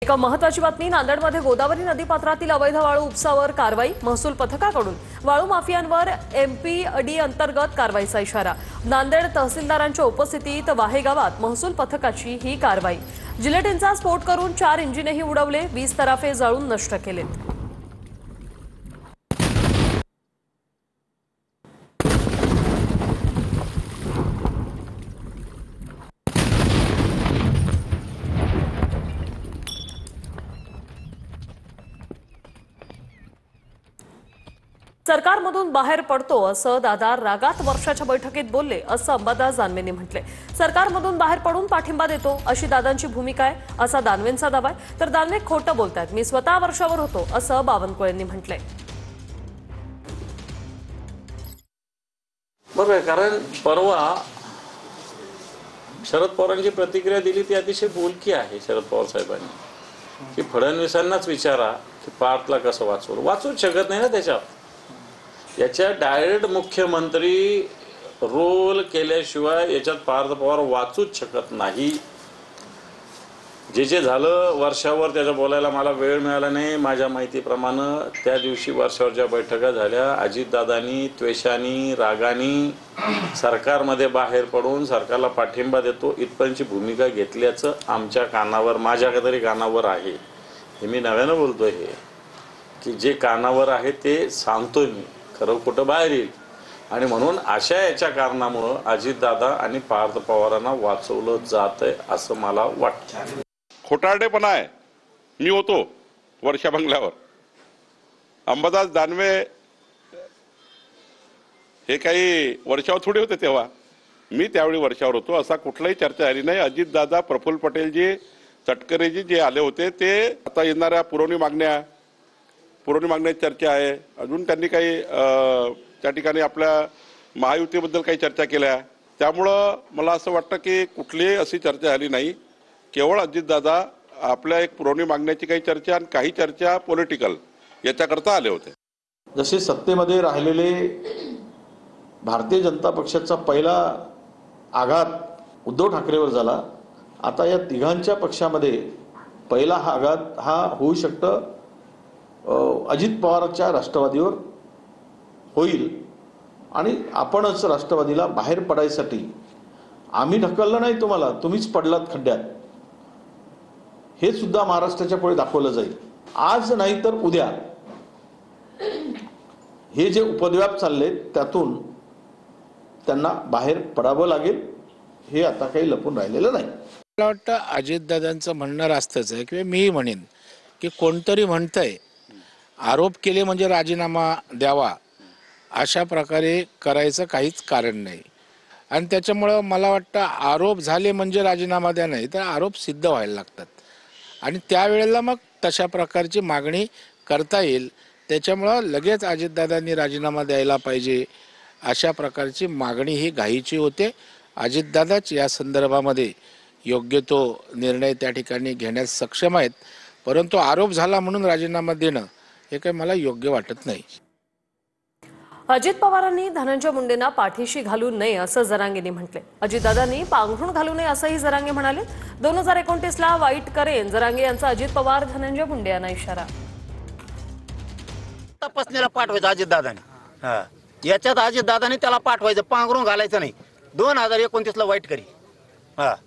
एक महत्त्वाची बातमी। नांदेडमध्ये गोदावरी नदीपात्रातील अवैध वाळू उपसावर कारवाई। महसूल पथकाकडून वाळू माफियांवर एमपीडी अंतर्गत कारवाईचा इशारा। नांदेड तहसीलदारांच्या उपस्थितीत वाहे गावात महसूल पथकाची ही कारवाई। जिलेटिनचा स्फोट करून 4 इंजिनही उडवले, 20 तराफे जाळून नष्ट केलेत। सरकारमधून बाहेर पडतो असं दादा रागात वर्षाच्या बैठकीत बोलले, असं अंबादास दानवेंनी म्हटले। सरकारमधून बाहेर पडून पाठिंबा देतो अशी दादांची भूमिका आहे, असा दानवेंचा दावा आहे। तर दानवे खोटं बोलतायत, मी स्वतः वर्षावर होतो असं बावनकुळेंनी म्हटले। बरोबर, कारण परवा शरद पवारांची प्रतिक्रिया दिली ती अतिशय बोलकी आहे। शरद पवार साहेबांनी की फडणवीसांनाच विचारा की पार्थला कसं वाचूच शकत नाही ना त्याच्यात। याच्या डायरेक्ट मुख्यमंत्री रोल केल्याशिवाय याच्यात पार्थ पवार वाचूच शकत नाही। जे झालं वर्षावर त्याच्या बोलायला मला वेळ मिळाला नाही। माझ्या माहितीप्रमाणे त्या दिवशी वर्षावर ज्या बैठका झाल्या, अजितदादांनी त्वेषानी रागानी सरकारमध्ये बाहेर पडून सरकारला पाठिंबा देतो इथपर्यंतची भूमिका घेतल्याचं आमच्या कानावर, माझ्या तरी कानावर आहे। हे मी नव्यानं बोलतोय, हे की जे कानावर आहे ते सांगतोय मी, खरं कुठं बाहेर येईल। आणि म्हणून अशा याच्या कारणामुळे अजितदादा आणि पार्थ पवारांना वाचवलं जातंय असं मला वाटतं। खोटारडेपणा आहे। मी होतो वर्षा बंगल्यावर, अंबादास दानवे हे काही वर्षावर थोडे होते तेव्हा, मी त्यावेळी वर्षावर होतो। असा कुठलाही चर्चा झाली नाही। अजितदादा, प्रफुल्ल पटेलजी, तटकरेजी जे आले होते ते आता येणाऱ्या पुरवणी मागण्याची चर्चा आहे। अजून त्यांनी काही त्या ठिकाणी आपल्या महायुतीबद्दल काही चर्चा केल्या। त्यामुळं मला असं वाटतं की कुठलीही अशी चर्चा झाली नाही। केवळ अजितदादा आपल्या एक पुरवणी मागण्याची काही चर्चा आणि काही चर्चा पॉलिटिकल याच्याकरता आले होते। जसे सत्तेमध्ये राहिलेले भारतीय जनता पक्षाचा पहिला आघात उद्धव ठाकरेवर झाला, आता या तिघांच्या पक्षामध्ये पहिला आघात हा होऊ शकतं अजित पवारच्या राष्ट्रवादीवर होईल। आणि आपणच राष्ट्रवादीला बाहेर पडायसाठी, आम्ही ढकललं नाही तुम्हाला, तुम्हीच पडलात खड्ड्यात, हे सुद्धा महाराष्ट्राच्या पुढे दाखवलं जाईल। आज नाही तर उद्या हे जे उपद्व्याप चालले त्यातून त्यांना बाहेर पडावं लागेल। हे आता काही लपून राहिलेलं नाही। मला वाटतं अजितदादांचं म्हणणं रास्तच आहे किंवा मी म्हणेन की कोणतरी म्हणतंय आरोप केले म्हणजे राजीनामा द्यावा, अशा प्रकारे करायचं काहीच कारण नाही। आणि त्याच्यामुळं मला वाटतं आरोप झाले म्हणजे राजीनामा द्या, नाही तर आरोप सिद्ध व्हायला लागतात आणि त्यावेळेला मग तशा प्रकारची मागणी करता येईल। त्याच्यामुळं लगेच अजितदादांनी राजीनामा द्यायला पाहिजे अशा प्रकारची मागणी ही घाईची होते। अजितदादाच या संदर्भामध्ये योग्य तो निर्णय त्या ठिकाणी घेण्यास सक्षम आहेत, परंतु आरोप झाला म्हणून राजीनामा देणं हे काही मला योग्य वाटत नाही। अजित पवारांनी धनंजय मुंडेंना पाठीशी घालू नये असं जरांगेंनी म्हटले। अजितदादांनी पांघरूण घालू नये असंही जरांगे म्हणाले। 2029ला वाईट करेन जरांगे यांचा अजित पवार धनंजय मुंडे यांना इशारा। तपासणीला पाठवायचं अजितदादांनी, याच्यात अजितदादांनी त्याला पाठवायचं, पांघरूण घालायचं नाही। 2029ला वाईट करी।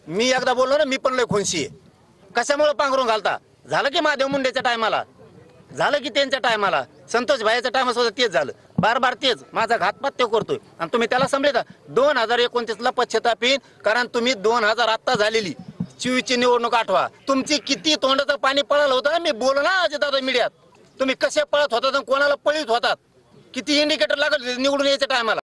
मी एकदा बोललो ना, मी पण लय खुनशी आहे। कशामुळे पांघरूण घालता? झालं की महादेव मुंडेच्या टायमाला, झालं की त्यांच्या टायमाला, संतोष भाईच्या टायमा सुद्धा तेच झालं, बार तेच। माझा घातपात ते करतोय आणि तुम्ही त्याला समजता। 2029ला पश्चाताप येईल, कारण तुम्ही 2000 आत्ता झालेली 24ची निवडणूक आठवा। तुमची किती तोंडाचं पाणी पळालं होतं, मी बोललो ना अजितदादा मीडियात, तुम्ही कसे पळत होतात आणि कोणाला पळीत होतात, किती इंडिकेटर लागत निवडून यायच्या टायमाला।